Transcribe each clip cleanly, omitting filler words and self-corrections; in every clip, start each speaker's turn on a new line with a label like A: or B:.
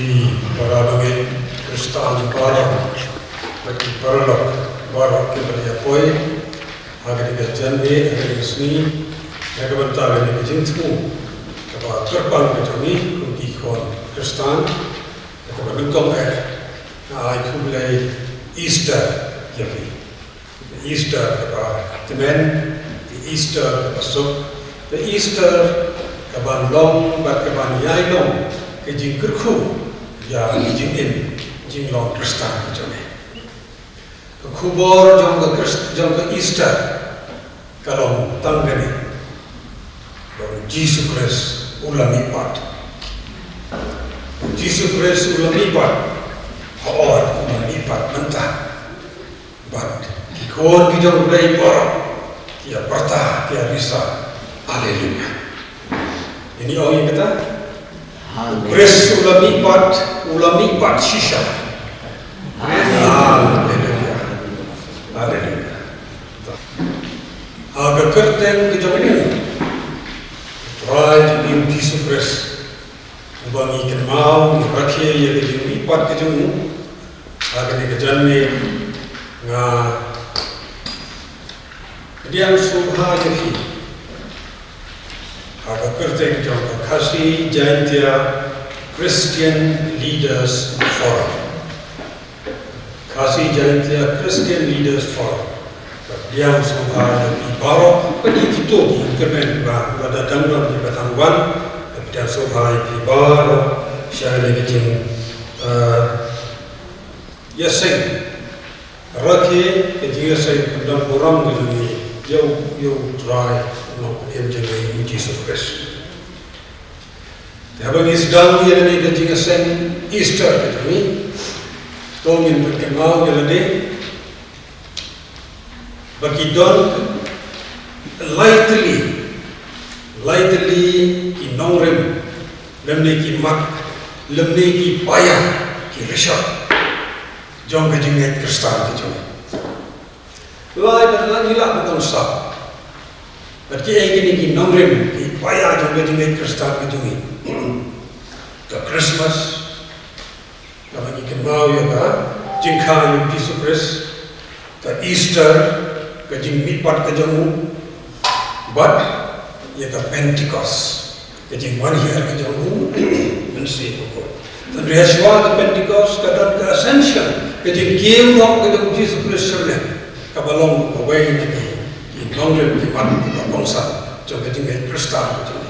A: di para bangit Kristan Barak bagi Baralok Barak kepada Apoi agar dikerjakan agar disini agar bentar ini kejengku kepada terpal kejami kunci kon Kristan kepada bengkong ay kumulay Easter yapi Easter kepada teman Easter kepada sok Easter kepada long kepada yai long kejing kerku ya kejing in jing long Kristan kejami kubor jong ke Easter kalau tanggani kalau Jesus Christ ulang lipat Jesus Christ ulang lipat ulang lipat mentah but kikon kijong ulay borok kia bertah kia bisa haleluya ini orang yang kata Christ ulang lipat sisa haleluya haleluya agar kerteng kijong ini try to be Jesus Christ Ubangi kenmau, rakyat yang lipat kejemu, agar dikejanmi nga kediang subha jadi agar kerja jauh kasih jantia Christian Leaders Forum, kasih jantia Christian Leaders Forum, kediang subha jadi baru pada itu di internet pada download di Batangwan. Dan sohai pibar syai legeng yaseng rakhe kejing yaseng pendam orang gelungi yo try no em jenge Jesus Christ abang isdam ye ne kejing yaseng Easter kejing to min berkemau gelade bagi don lightly ki nongrem lemne ki mak lemne ki payah ki reshat jong kejing net Kristan kejong lai badala nila bukan sah berarti ini ki nongrem ki payah jong kejing net Kristan kejong ke Christmas nama ki kemau ya ka jingkha yu Jesus Christ ke Easter kejing mipat kejong but ya ka Pentecost kejing one year kejong mensi pokok dan rehaswa ke Pentecost kadang ke Ascension kejing game rock kejong Jesus Christ sebenarnya kabalong kawai ni di nongrem di mat di bangsa jong kejing Kristan kejong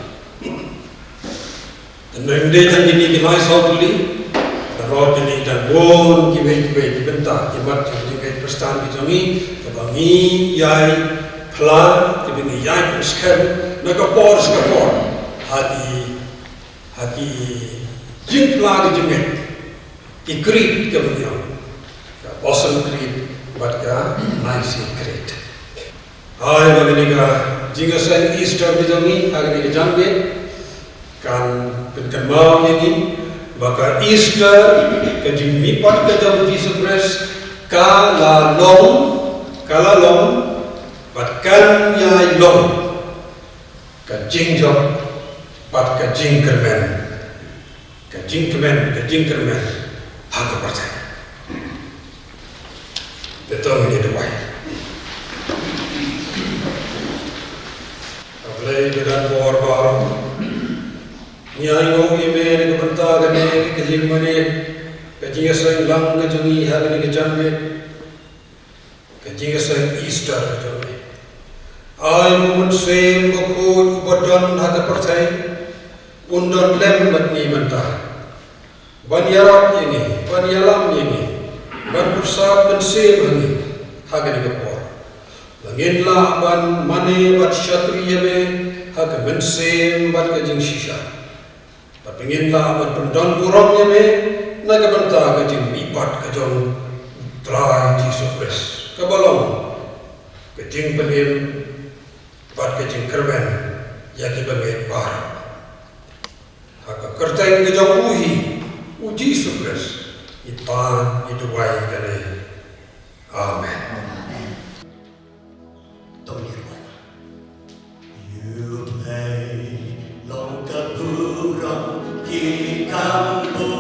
A: dan mereka dan ini di nice outly dan roh ini dan bon kiwe di bentar di mat jong kejing Kristan kejong kabangi yai plan kejing yai penskar Nakapor hati jingkla kejemet ikrit kemudian awesome krit but ka nice krit hai bagani ka jingasan Easter kejangi agni kejambe kan pentemau ini baka Easter kejing mipat kejam Jesus Christ kala long but kan yai long kajing job, pat kajing kermen, hak percaya. Betul ini doai. Ablay bedan bor baru, nyai ngau ime ni kebentar kene kajing mane, kajing asal lang kajungi hal ni kejambe, kajing asal Easter kajungi. Ay mumun sem bukul badan hata percaya undan lem batni mentah ban yarab ini ban yalam ini ban pusat ban sem ini haga ni kapor langin la ban mane bat syatria be haga ban sem bat kajing shisha tapingin la ban pendan burangnya be naga bantah kajing mipat kajong try Jesus Christ kabalong kajing penim pat kejing kerben yaki bangai barat haka kertain kejang uji sukres ipan iduwai kane amen Tony you may long kapurang ki kampo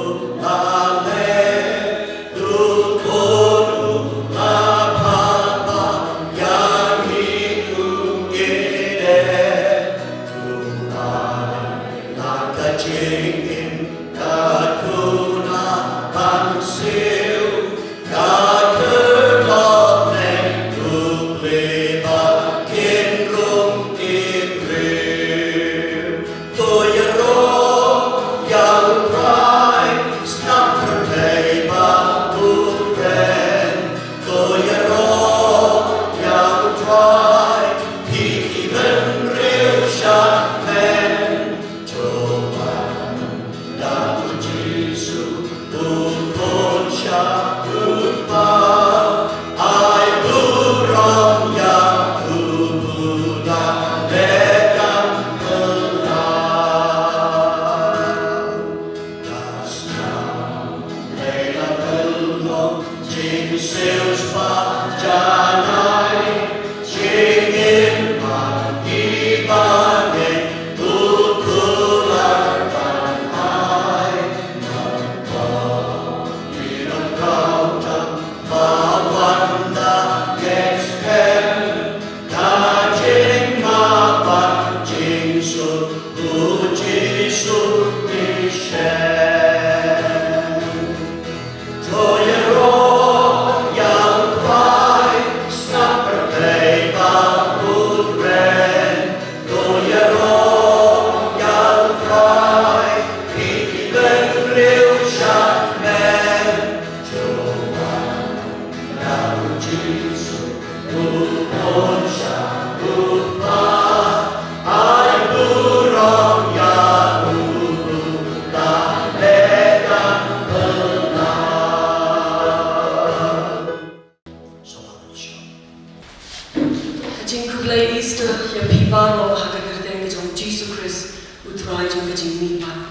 B: Jingkuklay Easter ya pibaro hakagerteng jong Jesus Christ utrai jong kajing mipat.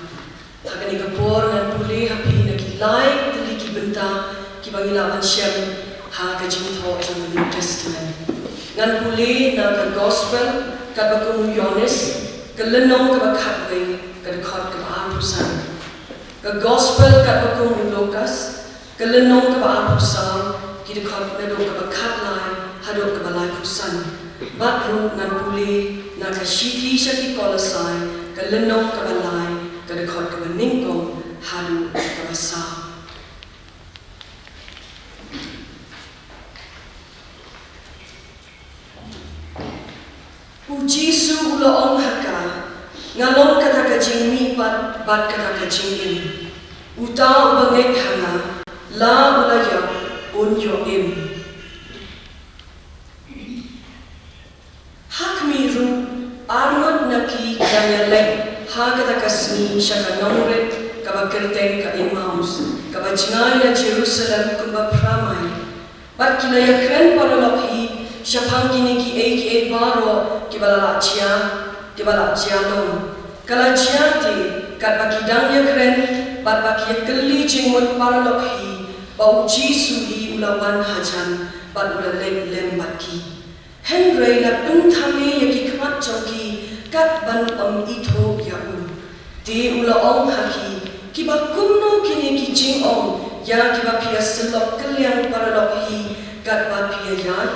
B: Hakani kapor ngan puli hapi nakilay tali kibenta kibangilaman siyam hakajing tho jong New Testament. Ngan puli na ka gospel kabakung Yones kalenong kabakhatway kadakot kabaapusan. Ka gospel kabakung Lucas kalenong kabaapusan kidakot nado kabakhatlay hadok kabalay pusan. Batru nan puli na kashiki shaki kolasai kalenong kabalay kadakot kabaningkong hadu kabasa. Ujisu uloong haka ngalong kata kajing mipat bat kata kajing im uta ubangek hanga la ulaya unyo im. Hakmiru arnot naki kanyalek hakata kasni shaka nongret kabakerteng ka Emmaus kabajngai na Jerusalem kumba pramai bat kinaya kren paralokhi shapang kini ki baro kibala chia long kala chia te kat bakidang ya kren bat bakia keli jengmut paralokhi bau Jisu hi ulawan hajan bat ula lem batki Henry na untame yaki kmat jongki kat ban itho yau. Di ula ong haki kiba kumno kini ki jing ong ya kiba pia selok keliang paradok hi kat ba pia yan.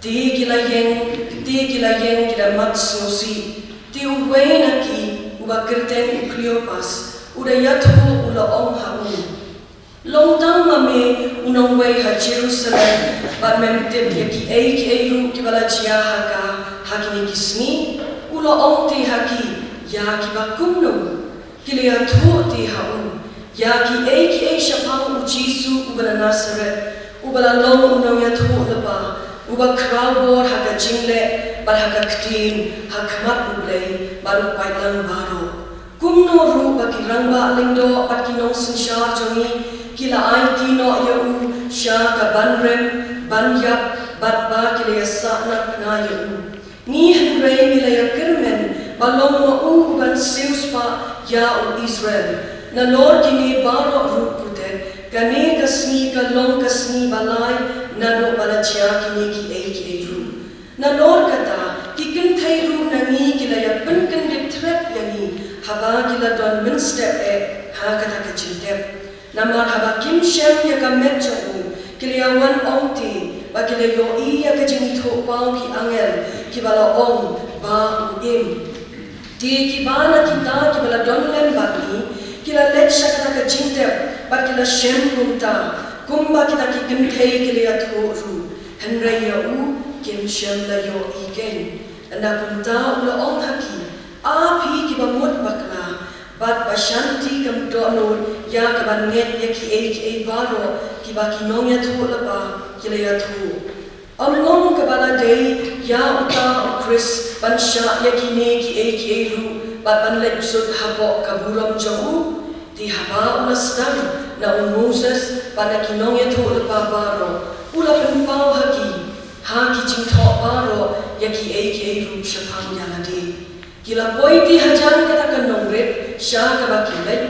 B: Di kila yeng kila mat snosi. Di uwe naki uba kerteng Cleopas uda yatho ula ong hau. Longtang mame unong way ha Jerusalem bat memtip yaki ru kibala chia haka hakini kisni ulo ong te haki ya kiba kumno kilia thu te hau yaki shapang Jisu ubala Nazaret ubala long unong ya thu leba uba krabor haka jingle bat haka ktin hakmat ublay baru pailang baro kumno ru baki rangba lingdo bat kinong sinsha jongi kila ai tino ya sya ka banrem banyap batba kila ya sakna na ya ni henrei mila ya kermen balong mo ban siuspa ya Israel na Lord kini baro rupute kane kasni kalong kasni balay nano balachya kini ki ru na Lord kata kikin thai ru nani kila ya penken dip trap yani haba kila don min step ha kata kachintep namar haba kim shem ya kamet jongu kiliawan ong ti ba kila yo iya ka jing tho pau ki angel ki bala ong ba im ti ki bana kita ki bala don lem ba ni kila let shakata ka jing te ba kila shem kumta kumba kita ki kim thei kilia tho ru henrai ya kim shem la yo igen anda kumta ula ong haki a phi ki ba mut bakna bat bashanti kam donor ya kaban net ya ki baro ki ba ki nong ya thu la ba ki le ya thu amlong kabala day ya uta Chris bansha ya ki ne ki ru bat ban le sut habo kaburam jamu di haba ulastam na Moses bana ki nong ya thu la ba baro ula pen pau haki ha ki jing tho baro ya ki ru shapang ya la de kila poiti hajan kata kanongret sya kabakilay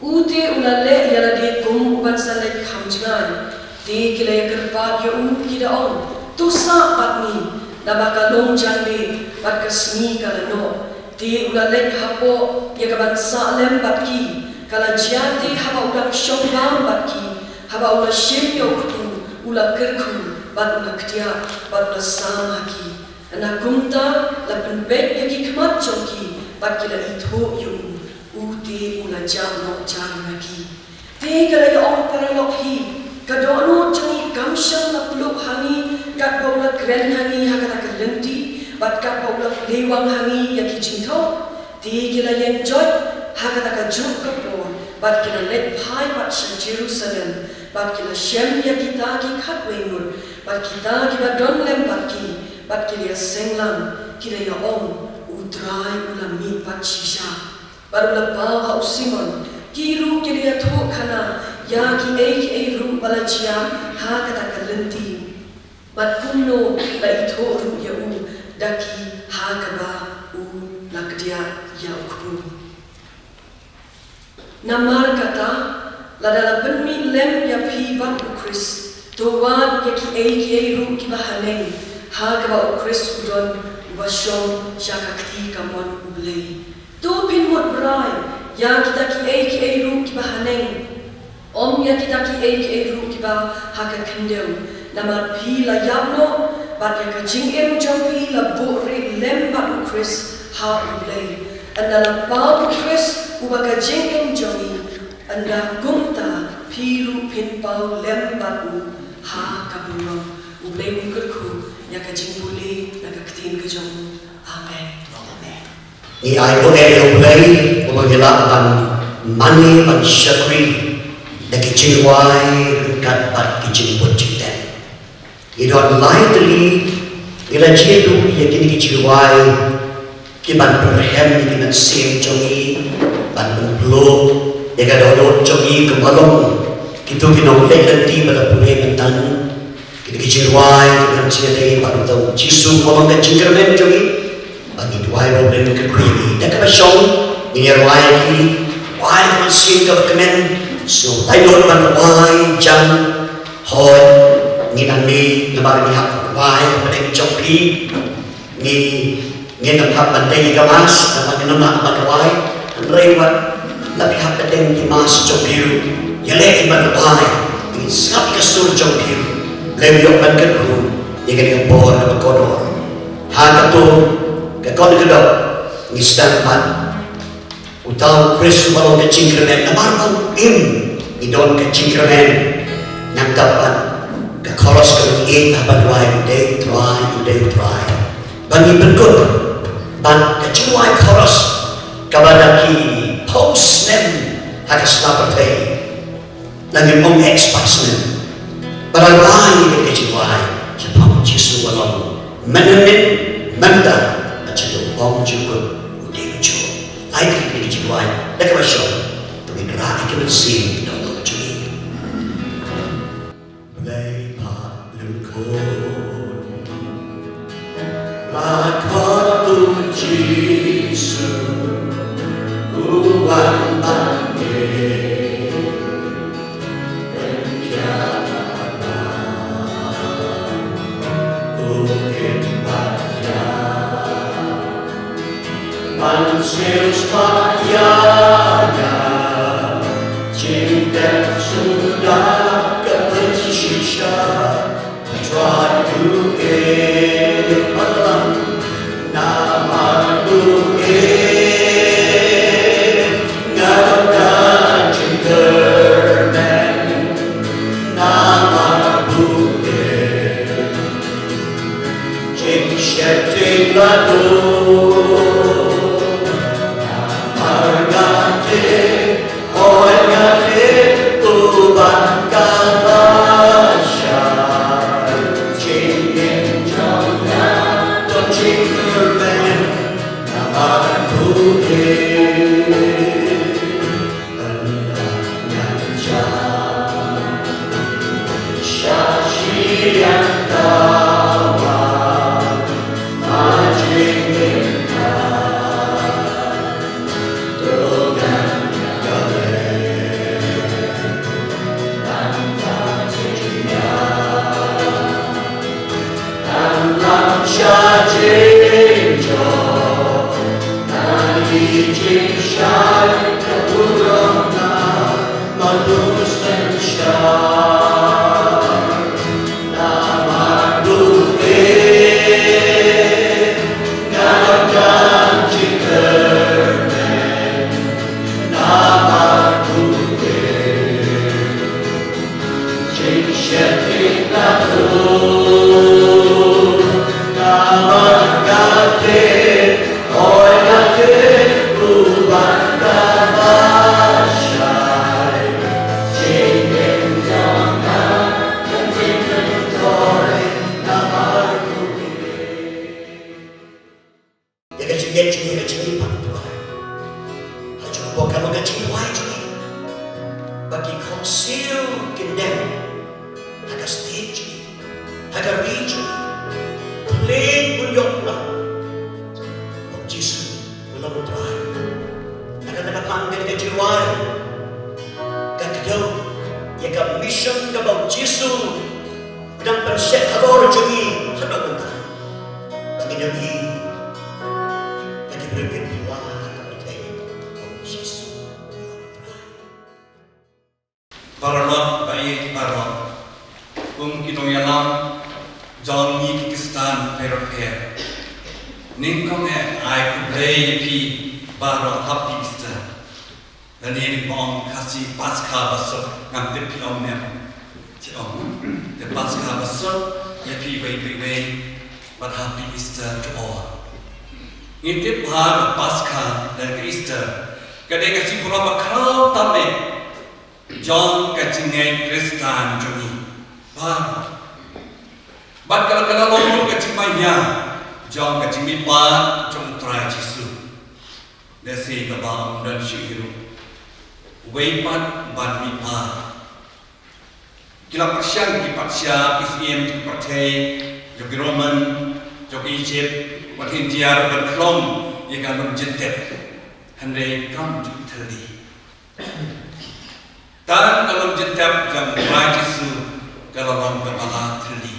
B: ute ulale yala de kum uban salek khamjngan de kila yakarpat ya kidaon tusa patni nabaka long jande bat kasni kalano de ulale hapo yakaban salem batki kala jati haba udak shongam batki haba udak shimyo kutu ula kerku bat udak ktia bat udak samaki anak kumta lapen bek yaki kemat joki bat kila itho yung uti ula jano janaki te kala ya ong paralok hi kadono jangi kamsham na peluk hangi kat baula kren hangi hakata kalenti bat kat baula lewang hangi yaki jingtho te kila yang jot hakata ka juk kapor bat kila let pai bat shan Jerusalem bat kila shem yaki taki khatwengur bat kita kiba don lem batki bat kilia senglam kila ya om utrai ulami bat shisha baru lapau ha Simon kiru kilia tho khana ya ki ru balachia ha kata kalenti Bat kuno la itoru ya u daki hagaba u lakdia ya ukru. Namar kata la dalam benmi lem ya piba u Chris doan ya ki ei ru ki bahaneng hagaba u Chris udon ubashom syakakti kamon ublei. Do pin mot brai ya kita ki ei ru ki bahaneng om ya kita ki ei ru ki ba hakakendeu. Namar pi la yabno bat ya ka jingem jom pi la bore lem bat u Chris ha ublei. Anda la ba u Chris ubaka jingem jomi anda gumta piru pin pau lem bat u ha kaburo ublei mungkerku ya ka jingbule na ka ktin ke jom. Amen.
C: Ni ai ko e ublei umagilakban mani man syakri na kijingwai kat bat kijingbut jiten. Idon lightly ila jedu ya kini kijingwai kiban perhem ni kiban sim jongi ban blo ya kadodot jongi kemalong kitu kinong lekati pada pure mentan kini kijingwai kiban siadai ban tau jisu malong dan jingkermen jongi bagi duai problem ke kwini dak ka shong ni wai ki wai man sim ka kemen so lailot ban wai jam hoi ni nani nabar ni hak wai pada jongpi ni nam hak bandai gamas nama nama ban wai rewat nabi hak bandai ni mas jongpiru yale ban wai ni sap ka sur jongpiru lewio ban keru ni kan bor na kodor ha to ka kon kedok ni sedang ban utau Chris balong ke cingkremen nabar bang im idon ke cingkremen nak dapat ka koros ka ni aban wai day try bagi berkut ban ka cingwai koros kabadaki post nem hakas lapate lagi mong expas nem barangay ka cingwai sapang jisu walong menenit menta acilo bong juga udah ujo ai ka cingwai dak ba show to be ra ka sin dong cui play pa blue code la tu jisu uwan bange dan kiana ukin baya manseus payana cinta sudah kebersisha try to get malam nama duke ngadakan cintermen nama duke cing syaitin ladu margate oi ngate tuban kabasha cingin jona to cintermen nama duke bagi konsil kendem ada stage ada reach
D: Kristan Peroper. Ningkome ai kublei pi baro happy Easter. Dan ini bom kasih Paskah besar ngam te pi om nem. Ci om. The Paskah besar ya pi wei but happy Easter to all. Ini baro Paskah dan Easter. Kadang kasih pura bakal tamme. John kacingay Kristan joni. Baro. Bat kalau lombo kacimanya. John kacimi pa jong try Jesu. Desi kabang dan syihiru. Weipat ban mi pa. Kila persiang ki patsya isiem ki partai jogi Roman jogi Egypt wat India ban klom ye kan jentet. Handai kam ju thali. Tan kalau jentet jang try Jesu kalau lam kepala thali.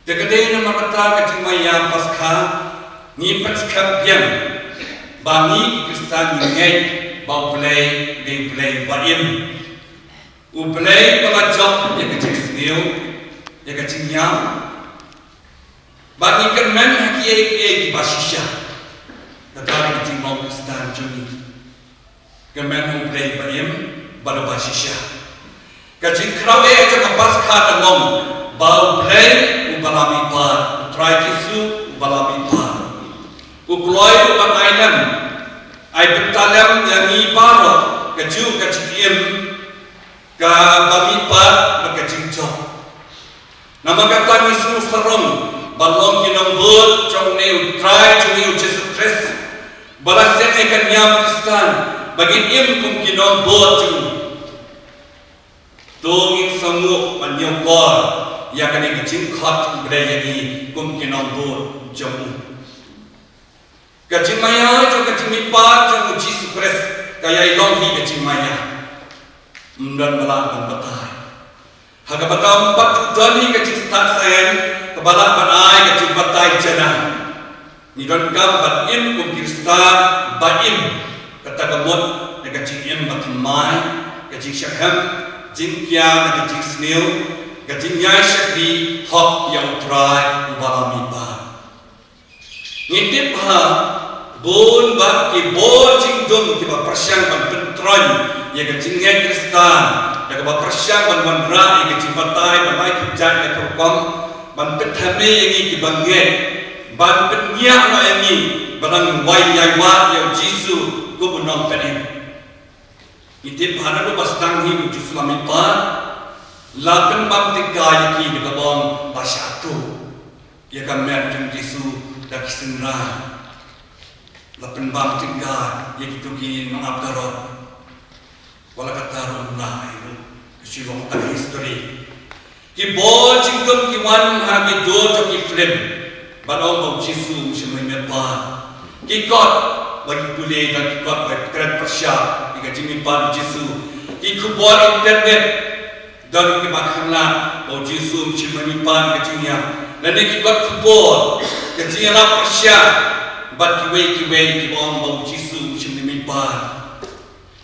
D: Tegade na makata kacimaya Paskah ni Paskah pian bami Kristan ngai bau play ding play baim u play pala job ya kacing sniu ya kacing nyam bagi kerman hakiye ki basisha tetapi kacing mau Kristan juni kerman u play baim bala basisha kacing krawe aja Paskah tangom bau play balami par, try Jesu balami par. Ukloi upan ailam, ai betalam yang ibaro, keju keciem, ka bami par, kecing jom. Nama kata Yesus serong, balong kinong bud, jong neu try jong Jesu Christ. Balaseng ikan nyam Kristan, bagi im kum kinong bud jong. Tunging samuk manyong kor. Ya kani kecing khot budaya ni kum kinong bud jamu. Kecing maya jo kecing mipa jo Yesus Christ kaya ilong hi kecing maya. Mdan bala ban batai. Haga batam pat dani kecing start sayan kebala ban ai kecing batai jana. Ni don kam bat im kum Kristan baim kata gamot de kecing im batmai kecing syaham jingkia kecing sneu kecing nyai syakri hok yang try ubalami ba. Ngintip ha bon ba ki bo jing dum ki ba persyang ban pentron ya kecing nyai Kristan ya ba persyang ban wandra ya kecing batai ban mai kijat ya kerkom ban pethame yang ki banget ban penya no yang ni ban wai yai wa ya Jesu go bunong penin. Ngintip ha na do bastang hi Jesu lami pa lakan bab tiga yaki di kabong pasatu, ya kamer jeng Jesu dak senra. Lakan bab tiga yaki tuki mengabdarot, wala katarun lah itu kesilong tak history. Ki bo jingkum ki wan hagi do toki film, balong bab Jesu semai pa. Ki God bagi boleh dan ki God bagi keren persya, ki jimi pan Jesu. Ki kubor internet. Dan kemakhanlah bau Jesu cimanipan kecingnya. Dan dia buat kubur kecingnya lah persya. Bat kiwei kibong bau Jesu cimanipan.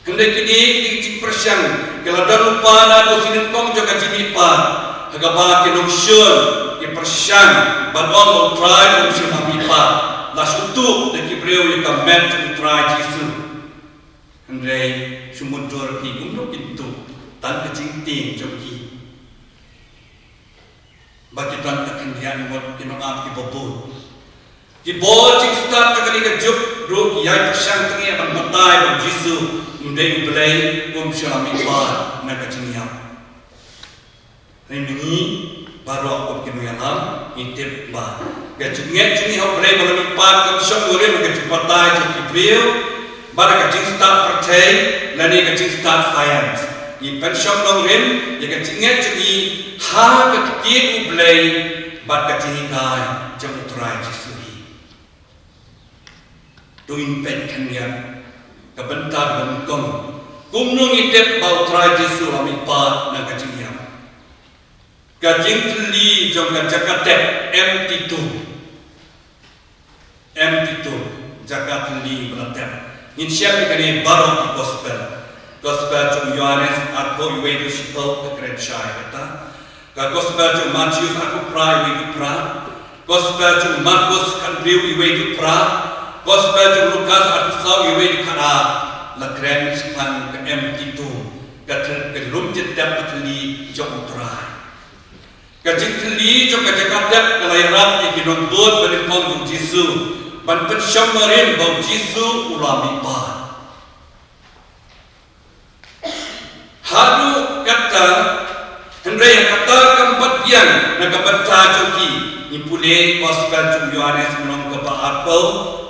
D: Hendak kini kecing persyang. Kalau dah lupa na bau sinin kong juga cimanipan. Hagabah kenong syur ke persyang. Bat om bau try bau cimanipan. Lah sutuk dan kibreu yang kamen cuma try Jesu. Hendak sumundur ki gumno pintu. Tan kecing ting joki. Bagi tuan kekendian buat kinoam ki bobot. Ki bol cing start kali ke juk ru yai persang tengi akan matai bang Jesu mendai belai syalami bar nak kecing yam. Ini baru aku kinu yalam intip bar. Kecing cing hau belai belai par ke syok boleh kecing matai joki brio. Bara kecing start percay lani kecing start science. Di pensyok nong rim, ya kecing cini ha kecing ublay bat kecing kai jam utrai Jesu. Tuin pen kenya kebentar bengkong kumnung itep bau utrai Jesu ami pat na kecing yang kecing teli jom kacakatep MT2 jagat teli beratep ngin siap kani baru di gospel jom Yohanes aku iwe itu sipel ke keren syai kata. Ka gospel jom Matius aku pra iwe itu pra. Gospel jung Markus kan riu iwe di pra, Gospel jung Lukas atusau iwe di kana, la kren sipan ke M itu, ke rum jedap keteli jong utrai. Kajik teli jong kajak adap kelairan ikinon dot beripong jung Jisu, ban pensyamarin bau Jisu ulami pa. Hadu kata Hendrai kata keempat biang nagabaca joki ni pule Gospel jung Yohanes menong ke Apel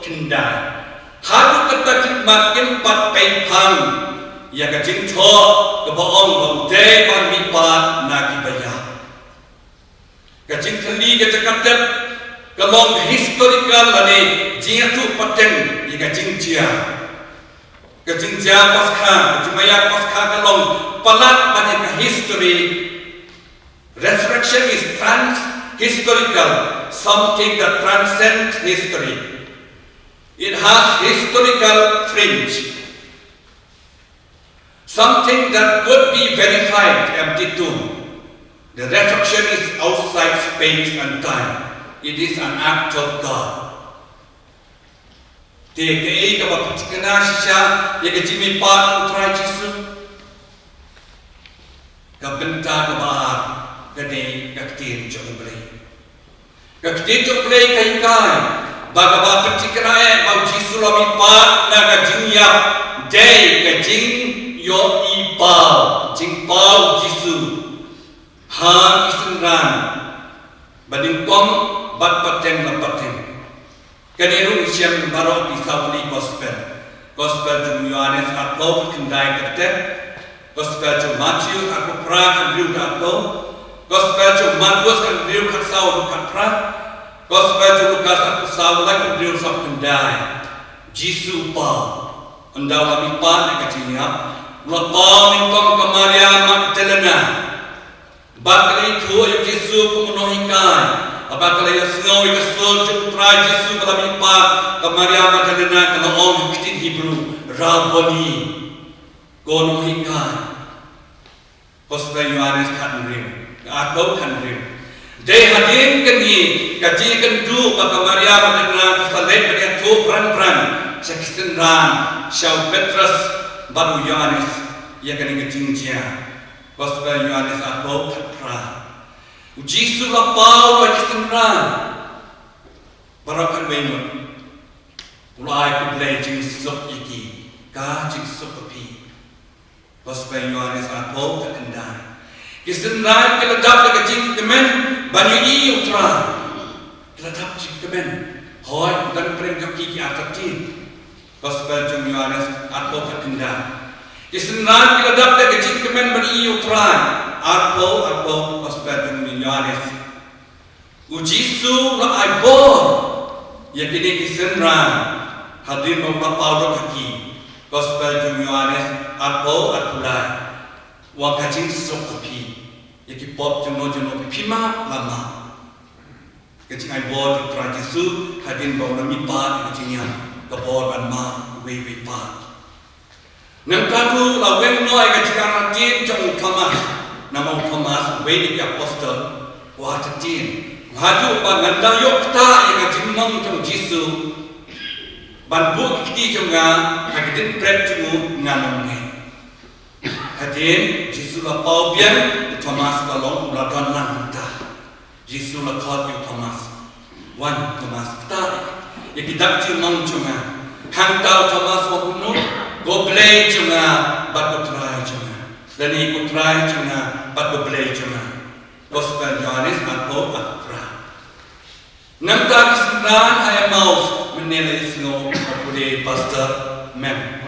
D: kendai. Hadu kata khidmat keempat peipang ya kajing cho ke baong bau dai ban mipat nagi bayar. Kajing teli ke cakap kalong historical lani jiatu paten ya kajing jia. Kajing jia pasca, kajing maya pasca kalong palat banyak history. Resurrection is trans-historical, something that transcends history. It has historical fringe. Something that could be verified, empty tomb. The resurrection is outside space and time. It is an act of God. Teke ka bapatikana siya, yakajimi pa utray Jisu. Kabenta ka baar, gani kaktir jong blay. Kaktir jong blay kay kay, baga bapatikana bau Jisu lami pa na kajingyap, day kajing yo ipau, jing pau Jisu. Ha isenran, bading kom bat paten la paten. Kaniru siam barok di sauli gospel. Gospel jung Yohanes atau kendai ketet. Gospel jung Matius aku pra kan riu atau. Gospel jung Markus kan riu kat sau kat pra. Gospel jung Lukas aku sau lagi kan riu sau kendai. Jisu pa. Endau kami pa nak kacinya. Lapau mingkong ke Maria Magdalena. Bakal itu ayat Jisu kemenuhikan. Apakah yang sengau yang kesel cutrai Jisu kalau mimpat ke Maria Magdalena kalau orang Kristen Hebrew Rabboni gonuhikan. Gospel Yohanes kan riu, atau kan riu. Day hadir kini kaji kendu ke Maria Magdalena kesalit pada tu peran Kristen ran Syau Petrus baru Yohanes ia kini kejingja. Gospel Yohanes atau katra. Jisu lapau lagi senran. Barakan wengut. Mulai kubelai jing sok iki. Ka jing sok api. Gospel Yohanes atau kekendai. Kisenran keledap lagi jing kemen. Banyu i utra. Keledap jing kemen. Hoi dan pereng kaki ki atatin. Gospel jing Yohanes atau kekendai. Kisenran keledap lagi jing kemen bani i utra. Arpo Gospel jung Yohanes. Ujisu la aibor. Ya kini kisenran hadir memapau kaki. Gospel jung Yohanes arpo arpulai. Wang kajing sok api. Ya ki pop jono pima lama. Kajing aibor tra Jisu hadir bau nami pa kajingnya kebor ban ma we pa. Nang kadu la wen noi kajing aratin jong Thomas. Nama Thomas wedi apostol watatin hadu ban ngandayok ta yang jimong jong Jisu ban bu kiti jonga hakidin prep jumu nganong ne hadin Jisu la pau bian Thomas balong uladon nanta Jisu la khot yu Thomas wan Thomas ta yakidak jimong jonga hangtau Thomas wa kunut goblei jonga bat utrai jonga dan ikut rai jonga bat goblei jonga Gospel Yohanes atau akra. Nampak kesenangan ayam maus menilai semua apulih pastor mem.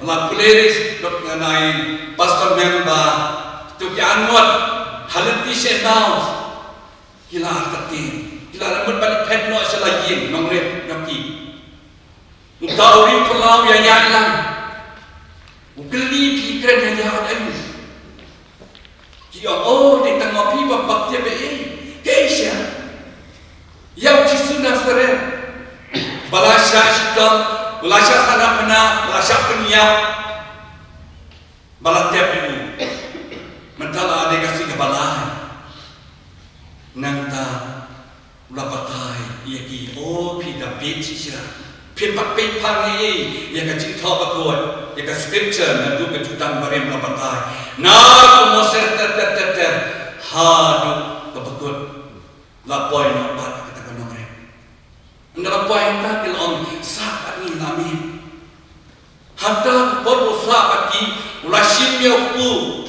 D: Kalau apulih dok mengenai pastor mem bah tu kianwat halati senaus kila artatin kila lembut balik pet no selagi nongret naki. Engkau ring pulau yang yang ukeli pikiran yang ada. Dia di tengah pipa bakti be keisha yang Jisu Nazaret balasya hitam balasya sana pena balasya penyiap balat tiap ini mentala ada kasih kebalai nang Rapatai, Yaki, oh, Peter Pitcher, Pimpa Pipani, Yaka Chintopakot, Yaka scripture, and do the Tutan Barim Rapatai. Now, Moses, hard the Bakut, La Point, but the Kanore. And the point that on Sakani Lami. Hatta Bobo Sabaki, Rashim Yoku,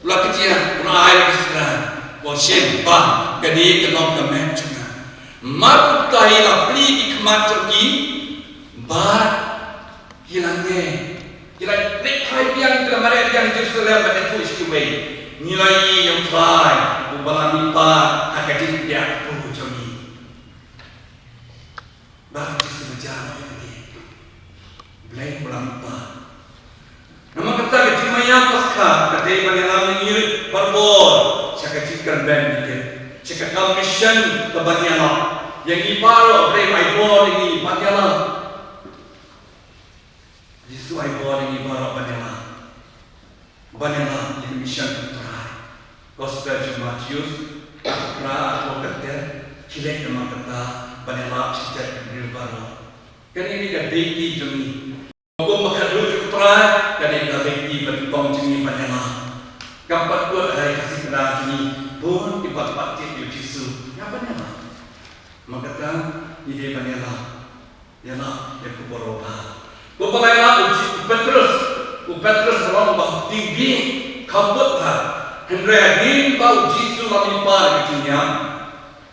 D: Lakatia, Rai Isra, Washem Ban, Gadi, the long dimension. Marutai la Pli Ikmatoki, but Hilane, Hilai, Rikai Yang, the Marian Jerusalem, and the Push away. Nilai, you try, Ubalami Pa, Akati, Yak, Pujami. But just the Majama. Blame Rampa. Namakata Timaya Pasca, the day when you Barbor, Chakachikan Bandit, Chakakam Mission, the Banyana, Yangi Brave I bore in Banyana. This is I bore in Banyana. Banyana, the mission to try. Gospel to Matthews, Ra, Tokate, Chile, the Makata, Banyana, Chitak, Rilbaro. Can you get a baby to me? Hukum makhluk putra dari kaki berkong jenis banyak. Kampat buat hari kasih kerana jenis pun dibuat di Yesus. Apa nama? Makata ide banyak ialah yang kuboroba. Kuboroba Petrus orang bah tinggi kabut ha. Henry bau Yesus lamipar kecinya.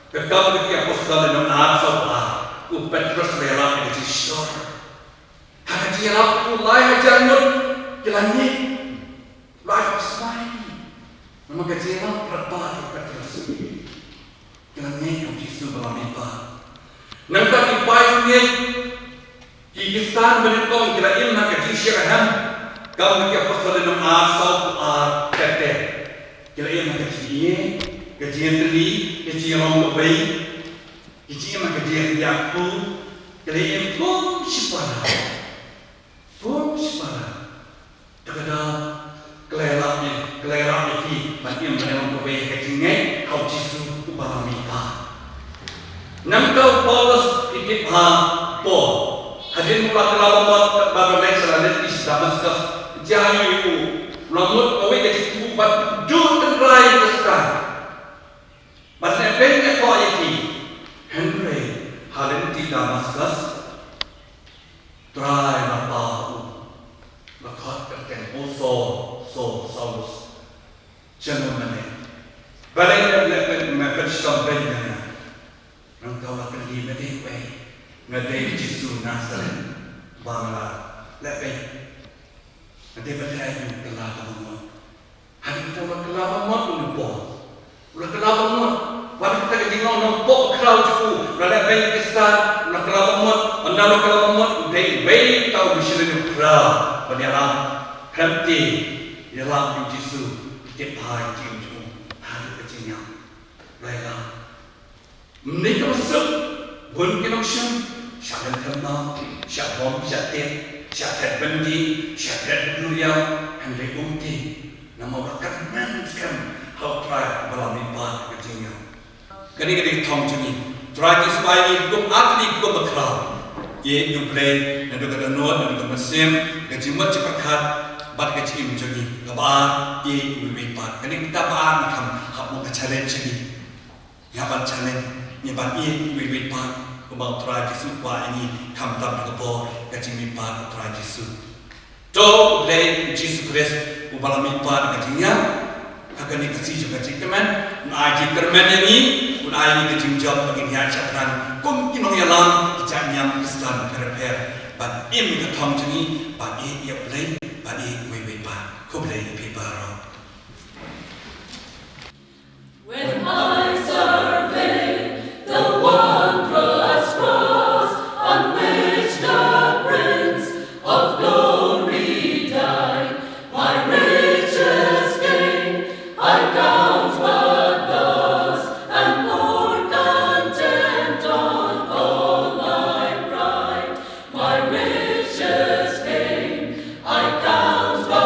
D: Kekal ketika apostol dan asal Petrus rela di shore. Haji aku lai jangan kelani lai semai. Nama kecil berapa Petrus. Kelani yang Yesus berlamipa. Nampak dipayungnya Kyrgyzstan berikut kira ilmu kecil syaraham. Kau mungkin apostol dalam asal kata. Kira ilmu kecil teri, kecil orang baik, kecil kecil aku, kira ilmu pun sipara. Pun semua terkadang kelerapnya ki bagi mengenai kebaya kecingnya kau Yesus uparamita. Nampak Paulus ikut po hadir mula kelawat bagi mereka di Damaskus jauh itu lamut kau kecik buat jauh terai besar. Pasal banyak kau iki Henry hadir di Damaskus. Try na pau, makot kerten so Saulus, jangan mana. Balik lepas stop benda, orang kau akan dimedih ngedeh Yesus Nazaret, bangla lepas, ngedeh berlaju kelapa mot, hari kita kelapa mot lupa, ulah kelapa mot. Waktu kita tinggal nampak crowd tu, rada banyak kesal, nak kelamut, anda nak kelamut, they wait tahu misalnya crowd, penyalam, kerti, dalam Yesus, kita hari cium hari kecilnya, rela. Mereka masuk, pun kita masuk, siapa kenal, siapa jatuh, siapa bendi, siapa dunia, hendak umti, nama berkat menskam, how try berlamipat kecilnya. Kali-kali thong cumi, try this by ni kum atli kum berklau. Ye you play, nanti kita note, nanti kita mesin, kejimat cepat bat kecim cumi, kabar ye berlipat. Kali kita bahan ham ham mau challenge ni, yapan challenge, ni bat ye berlipat. Kumau try Yesus buat ini, kam tam kapo kecim lipat try Yesus. To play Yesus Kristus, ubalam lipat kecimnya. Akan dikasih juga cikaman, ngaji kerman yang ini, unai kecil job bagi dia catran, kum kinong yalam, ijan yang Islam per, but im ketong jengi, but ia play, but ia wewepa, ku play piparo.
E: When I survey the wondrous cross on which the Prince of Glory died, my riches gain. I count but loss and more content on all my pride. My riches gain, I count but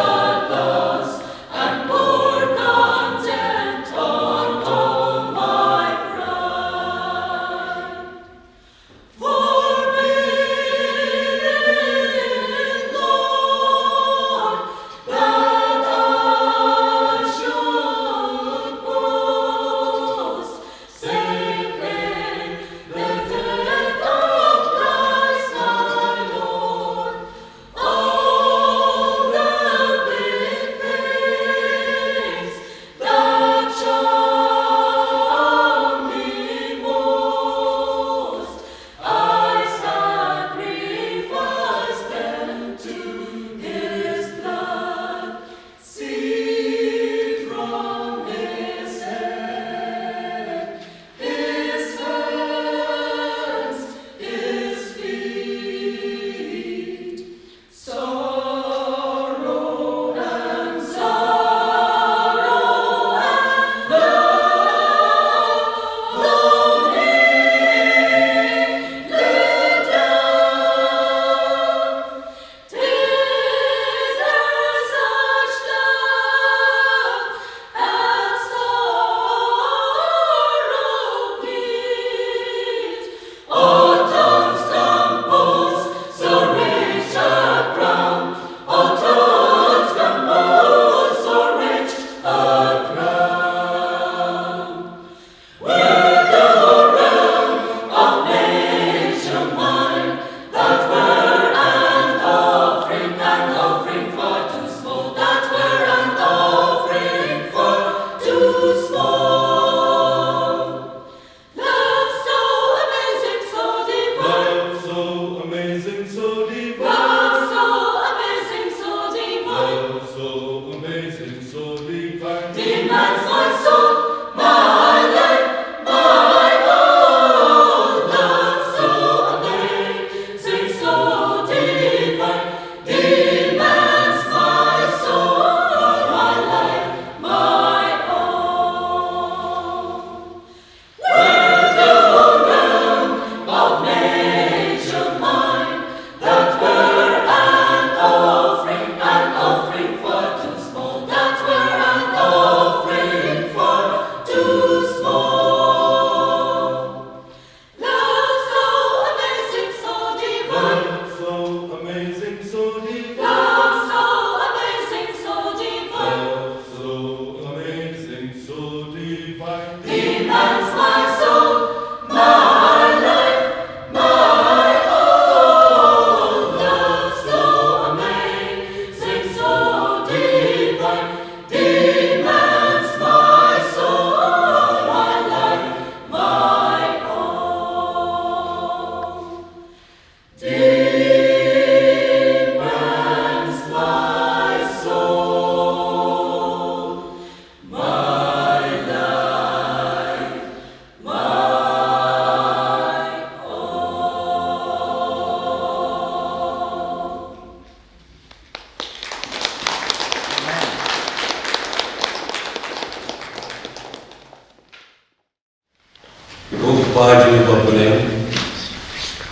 F: Kung baju berpeling,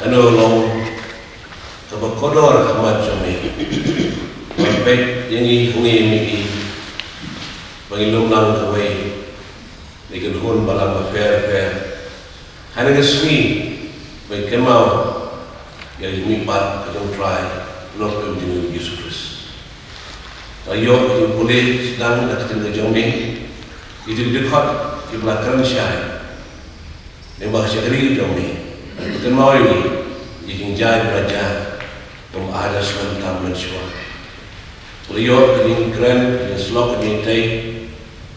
F: anu long, kabak kodor kamat jami, baik yang hungi miki, bangilum lang kawai, lekin hun balang fair, hanya kesui, baik kemau, yang ini pat kadang try, nak dengan Yesus Kristus. Ayo kita boleh sedang nak tinggal jami, itu dekat di belakang syai. Yang bahasa kiri jami, bukan mau ini, yang jai belajar, ada sementara manusia. Beliau yang keren, yang selok yang tay,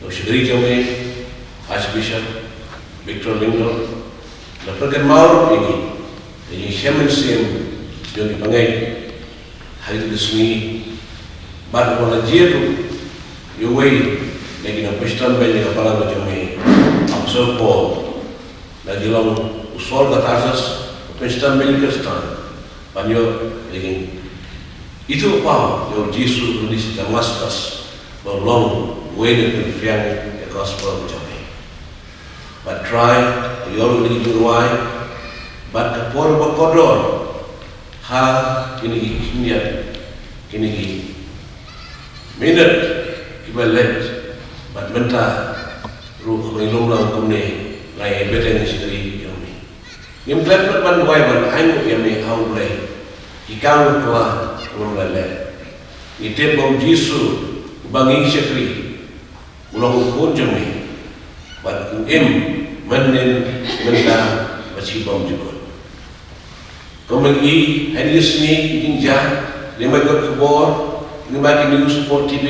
F: bahasa kiri jami, Archbishop Victor Lindor, bukan mau ini, yang siapa yang dipanggil hari itu sunyi, baru mana jiru, yuway, lagi nak Kristen banyak kepala jami, Apostle Paul. Lagi long usol batasas Kristen beli Kristen banyak lagi itu apa yang Yesus tulis dalam Damaskus berlong way to defend the gospel of Jami. But try your lagi berway but kapor berkodor ha kini kini minat kita let but mentah ruh mengelom lang kumne lai beten sikri yomi ngim klat ban wai ban ainu yami au blai ikang kwa ngomlale ite bau Yesu bangi sikri ulang pun jami ban im manen menta basi bau juga komeng hadis ni jinja lima kebor lima news support TV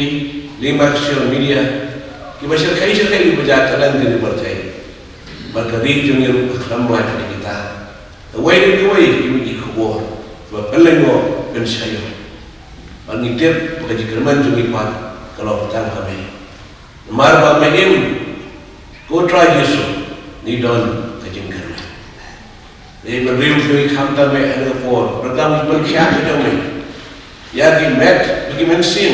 F: lima social media kita syarkai berjatalan dari bertai berkali jumlah ramai pada kita. Awai ini kubur, berpelengo bensayo. Bangitip bagi kerman jumlah kalau petang kami. Marba menim, kotra Yesus ni don kejengker. Ia beriu jumlah hamta me ada kubur, berkam berkhiat jumlah. Ya di met bagi mensin,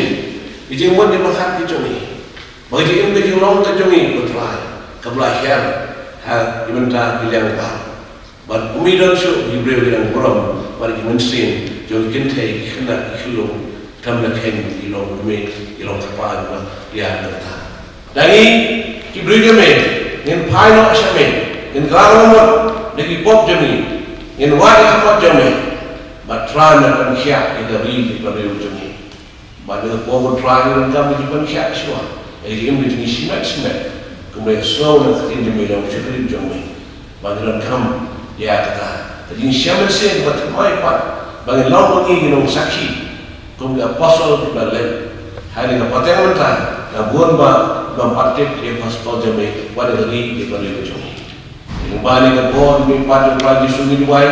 F: ijemon di mahat jumlah. Bagi im bagi long jumlah kotra, kebelahian. Ha dimana bilang apa? But umidan so Hebrew bilang beram, bagi mensin, jauh kintai kena kilung, tamlah kain ilong kami ilong kapal dia berta. Dari Hebrew kami, yang final kami, yang kalamot, lagi pop kami, yang wajib kapal kami, batrana dan siap kita beri pada kami. Pada pop batrana kami kita siap semua. Jadi ini jadi simat. Kemudian slow nak tinjau melalui cerita jomai, bagian kam dia kata, jadi siapa sih buat mai pat, bagian lawan ini kita saksi, kemudian apostle berlain, hari ini pateng mentah, nabuan partik dia apostle jomai, pada hari dia balik jomai. Ini balik ke bon, ini pada lagi sunyi duai,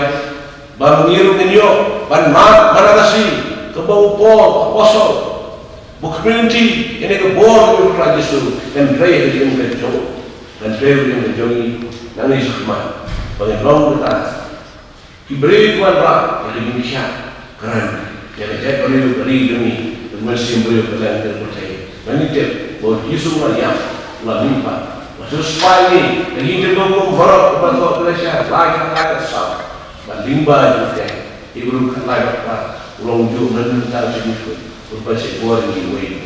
F: bang niru ninyo, ban mat, nasi, kebau Paul apostle. Community ini kebor itu Yesus dan pray dengan kejauh dan pray dengan kejauh nangis semua. Bagi long kita diberi Tuhan rak yang Indonesia keren. Yang saya beri demi masih beri pertanyaan terpercaya. Menitip bahwa Yesus Maria telah limpah. Maksud supaya ini yang hidup hukum berok kepada Malaysia layak sah. Dan limbah juga ibu layak ulang jauh menentang jenis berbasis buat ini way.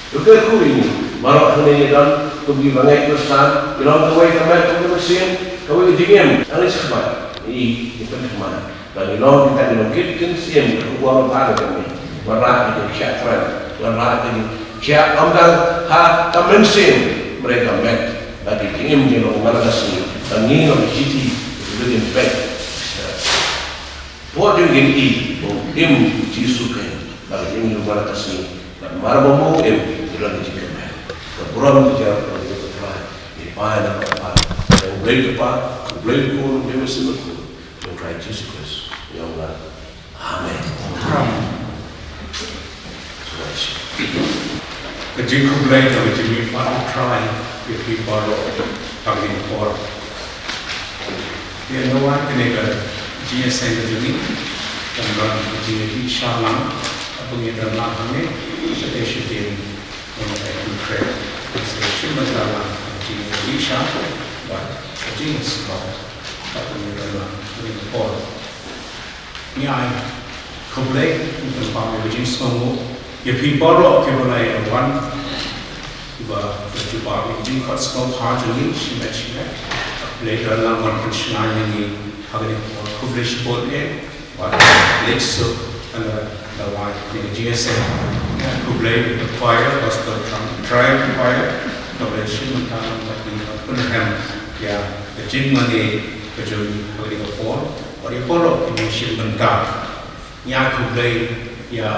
F: Juga aku ini, malah hanya dan pergi bangai Kristen, bilang kau kamera kau mesin, kau jingem, ane sekarang. Ini kita mana? Bagi long kita dimungkinkan siam kau pada kami. Warna itu syakran, warna itu syak amdal ha kamensin mereka met. Bagi jingem jingem mana nasi, dan ini orang citi lebih baik. Buat yang ini, im jisukan. Bagi ini luar kasih, dan marbamu sudah dijadikan. Keburan dijawab oleh Tuhan. Di mana apa? Yang boleh kau dia mesti berkau. Yang Tuhan Yesus Kristus. Ya Allah. Amin.
G: Kecil kumpulan yang kecil pada try kita baru kami import. Dia nawa kena GSM jadi dan baru jadi Shalom. Pengiran lahirnya sudah syuting untuk ikut trip. Saya cuma dalam di Indonesia but Jesus God tak punya dalam punya Paul ni ai komplek untuk paham Jesus kamu ya pi borok ke boleh wan ba berjumpa dengan Jesus kamu hajuni sih later dalam perkembangan ini hari komplek sport but let's so the white the GSM komplek the choir was the trial choir komplek sih macam penerham ya kecil mana kejun hari Paul hari Paul ini sih bentar ya komplek ya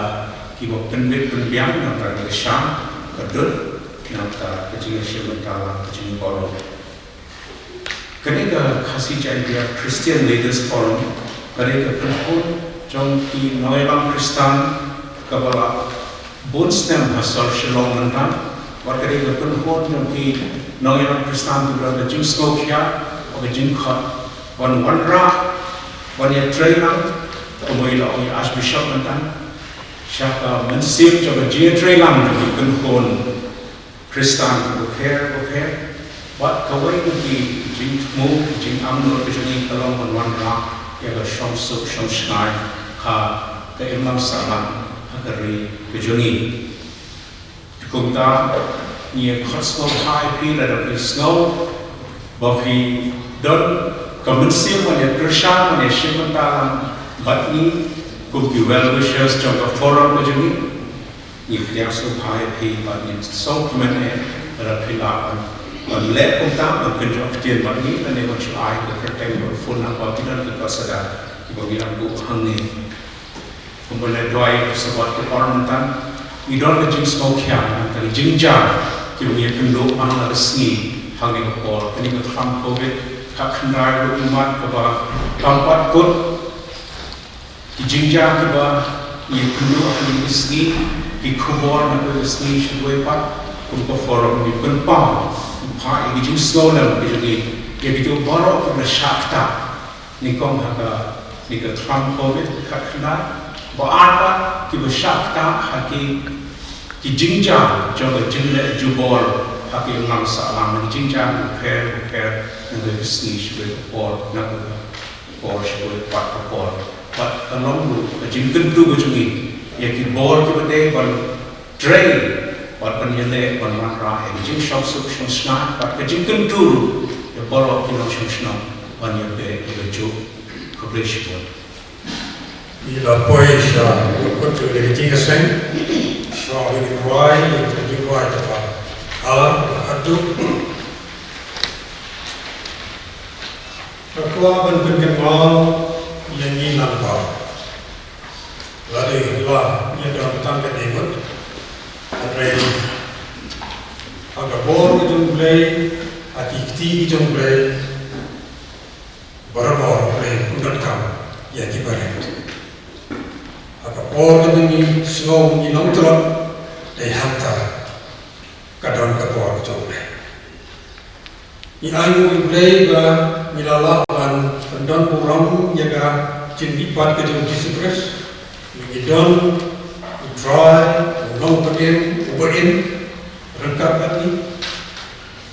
G: kita penbiang antara Syam kedua antara kecil sih bentar kecil Paul ketika kasih jadi Christian Leaders Forum ketika penhun trong ki Noelang Kristen kabala bonstem hasal shalom mentan war ketika penhun trong ki Noelang Kristen tu berada jing skokia atau jing khat wan ra wan ya training kemudian oleh Archbishop mentan siapa mensip coba jing training di penhun Kristen bukan But kawai mungkin jing mu jing amnur kejuni dalam menwan rak ya shom suk shom shnai ka ke imam salam hakari kejuni kumta ni khosmo hai pi la da snow ba fi don komensi wan persha wan shimanta but ni kumti well wishers jong forum kejuni ni dia so hai pi but ni so kemen ra pilakan Melihat kita berkerja kecil bagi dan yang macam ayat berkaitan berfun apa tidak kita sedar bagi aku hangni kemudian doa sebab keparlamentan idol kejing smokian antara jingjar kemudian penduk mana ada seni hangni kepor ini ketam covid hak kendai umat keba tempat kot jingjar keba ia penduk hangni seni di kubur mana seni sebuah pat untuk forum di penpang Pak ini jauh slow dalam jadi dia itu baru kita syakta nikong haka nikah Trump COVID kakna baapa kita syakta haki kijingja jaga jille jubor haki ulang salam kijingja buker dengan seni sebagai por nak por sebagai pat por pat kalong jingken tu bujungi ya kibor kita deh ban tray Wat penjele penmatra jing shop suk shop snack pat kejing kentur ya borok kilo shop snack wan ya be jo kobreshipon
A: ila poesha kotu le jing sen so ni wai jing wai ta adu Aku ban pengemal yang ni nampak lalu lah ni dalam tangga dengut Andrei, agak bor kita mulai, hati kita mulai, berabor mulai kundat kam, ya kibaret. Agak bor kita ni snow ni nongtron, dari hantar, kadang kabor kita mulai. Ni ayu mulai ba milalawan pendon puram jaga cindipat kita disupres, mengidon, try. Long pergi, uberin, rengkap lagi.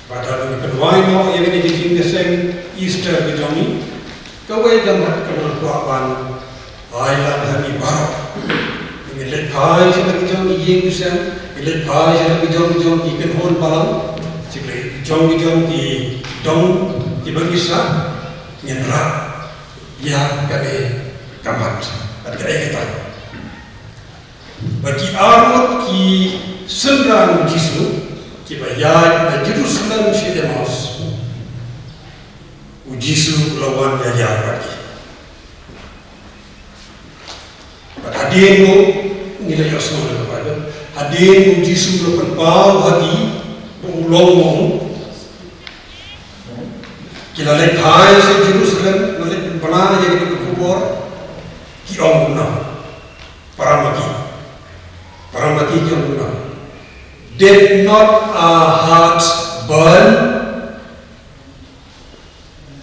A: Padahal kedua ini yang ini dijing deseng Easter berjami. Kawai damat kenal kuapan, ayat hari baru. Ini lepai saya berjami yang deseng, lepai saya berjami ikan hon palang. Jika berjami di dong di bagisa, nyenra, ya kami kamat, ada kita. Bagi armut ki sembilan Yesus, kita ya Jerusalem Shedemos, Yesus lawan ya bagi. Pada hadiahmu nilai asal kepada hadiahmu Yesus lawan pau hati ulong kita lekai se Jerusalem melek benar jadi kubur ki ongna paramaki yang benar. Did not our hearts burn?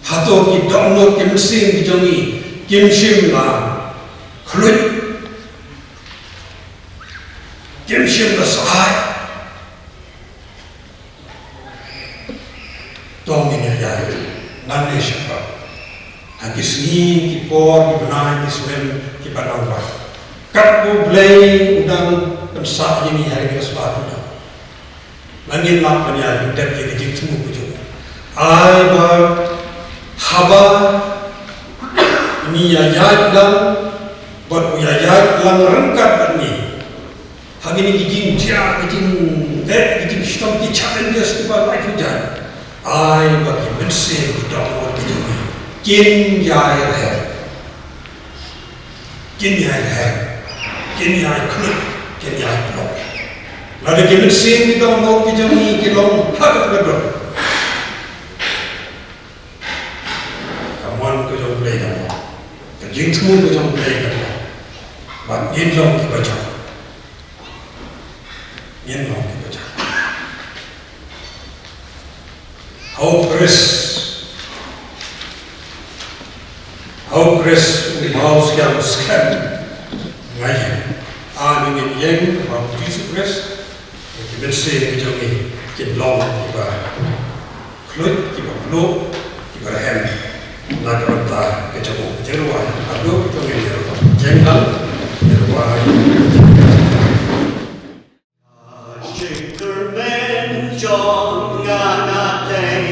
A: Hato ki dongno kimsim bijangi kimsim la khlut kimsim la sahai. Dong ini ya syafat. Hagis ni ki por ki benai ki semen ki panawar. Kat bu blay udang pensa ini hari ni sebab udang. Langin lap panya dep ye ki temu kuju. Ai ba haba ini ya lang buat ya lang rengkat ni. Hagi ni ki dia ki ki sistem ki challenges ki ba life hujan. Ai ba ki mense udang ki Kin yai hai, kin yai hai, kin yai klut, kin yai plok. Lalu kita sen kita mau kita ni kita long hak berdoa. Kawan kita jom play kan, kerjing semua kita jom play kan. Bang yin long kita baca, yin long kita baca. How Chris mouse yang scan ngaji angin yang mau Jesus Chris kita bersih macam ni kita long kita klut kita blue kita hem nak rata kecebuk jeruan aduh kita ni jeruan jeruan
C: Chickerman John Ganate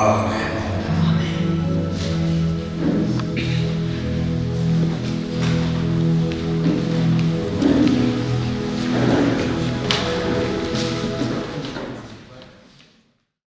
A: Amen.